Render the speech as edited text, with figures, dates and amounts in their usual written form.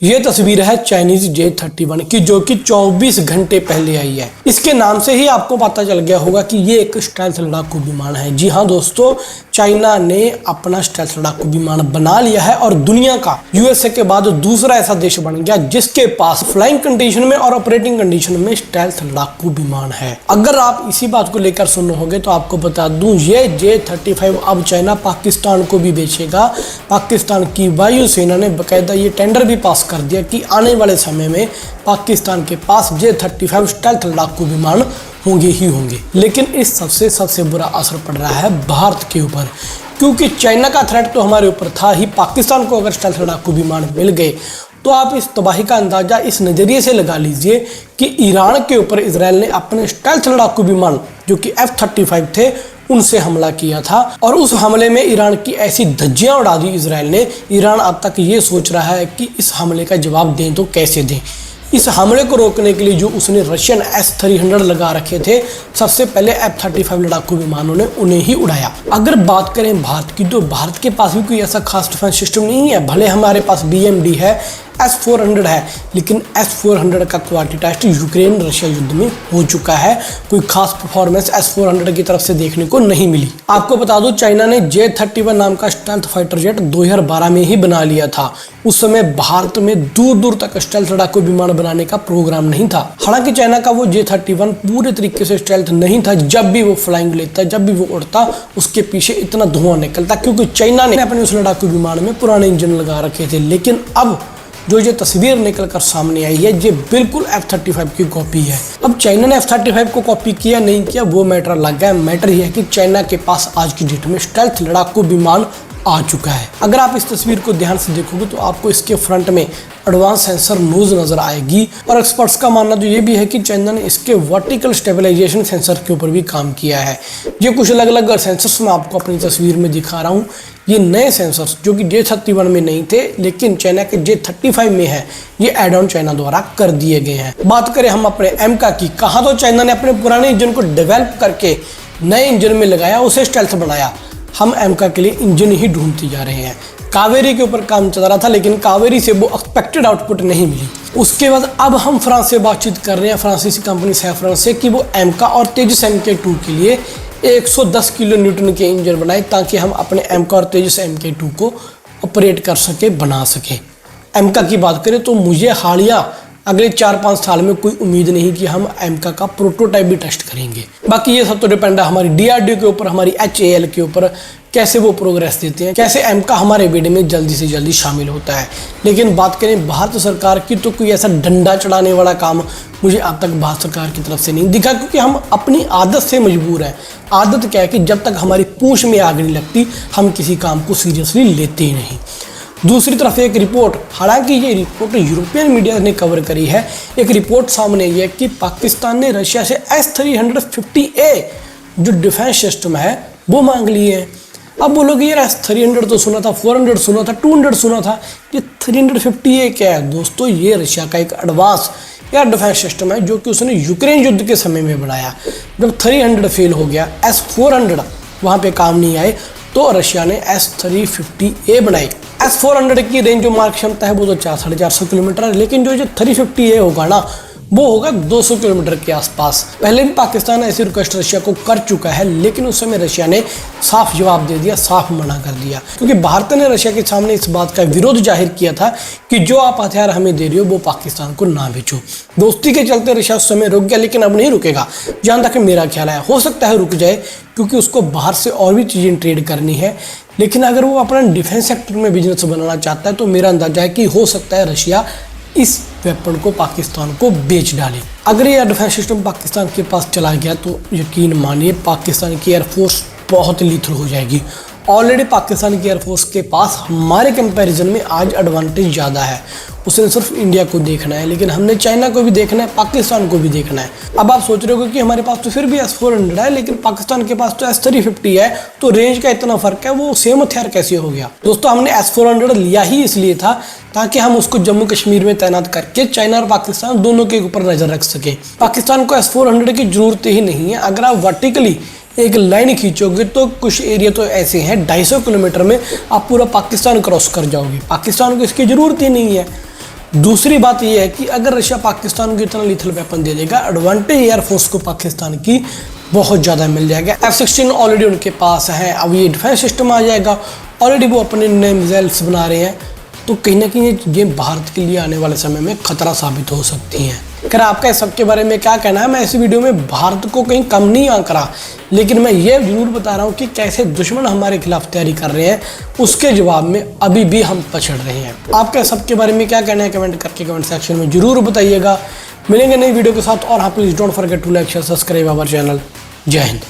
ये तस्वीर है चाइनीज J-31 की, जो कि 24 घंटे पहले आई है। इसके नाम से ही आपको पता चल गया होगा कि ये एक स्टेल्थ लड़ाकू विमान है। जी हाँ दोस्तों, चाइना ने अपना स्टेल्थ लड़ाकू विमान बना लिया है और दुनिया का यूएसए के बाद दूसरा ऐसा देश बन गया जिसके पास फ्लाइंग कंडीशन में और ऑपरेटिंग कंडीशन में स्टेल्थ लड़ाकू विमान है। अगर आप इसी बात को लेकर सुन होगे तो आपको बता दूं, ये J-35 अब चाइना पाकिस्तान को भी बेचेगा। पाकिस्तान की वायुसेना ने बकायदा ये टेंडर भी पास कर दिया कि आने वाले समय में पाकिस्तान के पास J-35 स्टेल्थ लड़ाकू विमान होंगे ही होंगे। लेकिन इस सबसे बुरा असर पड़ रहा है भारत के ऊपर, क्योंकि चाइना का थ्रेट तो हमारे ऊपर था ही। पाकिस्तान को अगर स्टेल्थ लड़ाकू विमान मिल गए तो आप इस तबाही का अंदाजा इस नज़रिए से लगा लीजिए कि ईरान के ऊपर इजराइल ने अपने स्टेल्थ लड़ाकू विमान जो कि F-35 थे उनसे हमला किया था, और उस हमले में ईरान की ऐसी धज्जियां उड़ा दी इजराइल ने। ईरान अब तक ये सोच रहा है कि इस हमले का जवाब दें तो कैसे दें। इस हमले को रोकने के लिए जो उसने रशियन S-300 लगा रखे थे, सबसे पहले F-35 लड़ाकू विमानों ने उन्हें ही उड़ाया। अगर बात करें भारत की, तो भारत के पास भी कोई ऐसा खास डिफेंस सिस्टम नहीं है। भले हमारे पास BMD है, S-400 है, लेकिन S-400 का क्वालिटी टेस्ट यूक्रेन रशिया युद्ध में हो चुका है। कोई खास परफॉर्मेंस S-400 की तरफ से देखने को नहीं मिली। आपको बता दूं, चाइना ने J-31 नाम का स्टेल्थ फाइटर जेट 2012 में ही बना लिया था। उस समय भारत में दूर तक स्टेल्थ लड़ाकू विमान बनाने का प्रोग्राम नहीं था। हालांकि चाइना का वो J-31 पूरे तरीके से स्टेल्थ नहीं था। जब भी वो फ्लाइंग लेता, जब भी वो उड़ता, उसके पीछे इतना धुआं निकलता, क्योंकि चाइना ने अपने उस लड़ाकू विमान में पुराने इंजन लगा रखे थे। लेकिन अब जो ये तस्वीर निकलकर सामने आई है, ये बिल्कुल F-35 की कॉपी है। अब चाइना ने F-35 को कॉपी किया नहीं किया वो मैटर अलग है। मैटर ये है कि चाइना के पास आज की डेट में स्टेल्थ लड़ाकू विमान आ चुका है। अगर आप इस तस्वीर को ध्यान से देखोगे तो आपको इसके फ्रंट में एडवांस सेंसर नोज नजर आएगी, और एक्सपर्ट्स का मानना तो ये भी है कि चाइना ने इसके वर्टिकल स्टेबलाइजेशन सेंसर के ऊपर भी काम किया है। ये कुछ अलग अलग सेंसर्स मैं आपको अपनी तस्वीर में दिखा रहा हूँ। ये नए सेंसर्स जो कि J-31 में नहीं थे लेकिन चाइना के J-35 में है, ये एड ऑन चाइना द्वारा कर दिए गए हैं। बात करें हम अपने एमका की, कहा तो चाइना ने अपने पुराने इंजन को डेवलप करके नए इंजन में लगाया, उसे स्टेल्थ बनाया। हम एमका के लिए इंजन ही ढूंढते जा रहे हैं। कावेरी के ऊपर काम चल रहा था, लेकिन कावेरी से वो एक्सपेक्टेड आउटपुट नहीं मिली। उसके बाद अब हम फ्रांस से बातचीत कर रहे हैं, फ्रांसीसी कंपनी सैफरन से, कि वो एमका और तेजस MK2 के लिए 110 किलो न्यूटन के इंजन बनाए, ताकि हम अपने एमका और तेजस MK2 को ऑपरेट कर सके, बना सके। एमका की बात करें तो मुझे हालिया अगले 4-5 साल में कोई उम्मीद नहीं कि हम एमका का प्रोटोटाइप भी टेस्ट करेंगे। बाकी ये सब तो डिपेंड है हमारी DRDO के ऊपर, हमारी HAL के ऊपर, कैसे वो प्रोग्रेस देते हैं, कैसे एमका हमारे बेड़े में जल्दी से जल्दी शामिल होता है। लेकिन बात करें भारत सरकार की, तो कोई ऐसा डंडा चढ़ाने वाला काम मुझे अब तक भारत सरकार की तरफ से नहीं दिखा, क्योंकि हम अपनी आदत से मजबूर हैं। आदत क्या है कि जब तक हमारी पूंछ में आग नहीं लगती, हम किसी काम को सीरियसली लेते ही नहीं। दूसरी तरफ एक रिपोर्ट, हालांकि ये रिपोर्ट यूरोपियन मीडिया ने कवर करी है, एक रिपोर्ट सामने आई है कि पाकिस्तान ने रशिया से S-350A जो डिफेंस सिस्टम है वो मांग लिए हैं। अब बोलोगे यार S-300 तो सुना था, 400 सुना था, 200 सुना था, ये 350A क्या है? दोस्तों, ये रशिया का एक एडवांस एयर डिफेंस सिस्टम है जो कि उसने यूक्रेन युद्ध के समय में बनाया। जब 300 फेल हो गया, S-400 वहाँ पे काम नहीं आए, तो रशिया ने S-350A बनाई। S-400 की रेंज जो मार्क क्षमता है वो तो 400-450 किलोमीटर है, लेकिन जो 350A होगा ना, वो होगा 200 किलोमीटर के आसपास। पहले भी पाकिस्तान ऐसी रिक्वेस्ट रशिया को कर चुका है, लेकिन उस समय रशिया ने साफ जवाब दे दिया, साफ मना कर दिया, क्योंकि भारत ने रशिया के सामने इस बात का विरोध जाहिर किया था कि जो आप हथियार हमें दे रही हो वो पाकिस्तान को ना बेचो। दोस्ती के चलते रशिया उस समय रुक गया, लेकिन अब नहीं रुकेगा। जहाँ तक मेरा ख्याल है, हो सकता है रुक जाए, क्योंकि उसको बाहर से और भी चीज़ें ट्रेड करनी है। लेकिन अगर वो अपना डिफेंस सेक्टर में बिजनेस बनाना चाहता है, तो मेरा अंदाजा है कि हो सकता है रशिया इस वेपन को पाकिस्तान को बेच डाले। अगर ये डिफेंस सिस्टम पाकिस्तान के पास चला गया तो यकीन मानिए पाकिस्तान की एयरफोर्स बहुत लीथल हो जाएगी। ऑलरेडी पाकिस्तान की एयरफोर्स के पास हमारे कंपैरिजन में आज एडवांटेज ज़्यादा है। उसने सिर्फ इंडिया को देखना है, लेकिन हमने चाइना को भी देखना है, पाकिस्तान को भी देखना है। अब आप सोच रहे हो कि हमारे पास तो फिर भी S-400 है, लेकिन पाकिस्तान के पास तो S-350 है, तो रेंज का इतना फर्क है, वो सेम हथियार कैसे हो गया? दोस्तों, हमने S-400 लिया ही इसलिए था ताकि हम उसको जम्मू कश्मीर में तैनात करके चाइना और पाकिस्तान दोनों के ऊपर नजर रख सके। पाकिस्तान को S-400 की जरूरत ही नहीं है। अगर आप वर्टिकली एक लाइन खींचोगे तो कुछ एरिया तो ऐसे हैं 250 किलोमीटर में आप पूरा पाकिस्तान क्रॉस कर जाओगे। पाकिस्तान को इसकी ज़रूरत ही नहीं है। दूसरी बात यह है कि अगर रशिया पाकिस्तान को इतना लीथल वेपन दे देगा, एडवांटेज एयरफोर्स को पाकिस्तान की बहुत ज़्यादा मिल जाएगा। F-16 ऑलरेडी उनके पास है, अब ये डिफेंस सिस्टम आ जाएगा, ऑलरेडी वो अपने नए मिसाइल्स बना रहे हैं, तो कहीं ना कहीं ये भारत के लिए आने वाले समय में खतरा साबित हो सकती हैं। अगर आपका इस सब के बारे में क्या कहना है, मैं इस वीडियो में भारत को कहीं कम नहीं आंक रहा, लेकिन मैं ये जरूर बता रहा हूँ कि कैसे दुश्मन हमारे खिलाफ तैयारी कर रहे हैं, उसके जवाब में अभी भी हम पछड़ रहे हैं। आपका इस सब के बारे में क्या कहना है, कमेंट करके कमेंट सेक्शन में जरूर बताइएगा। मिलेंगे नई वीडियो के साथ, और हाँ please don't forget to like share subscribe our channel. जय हिंद।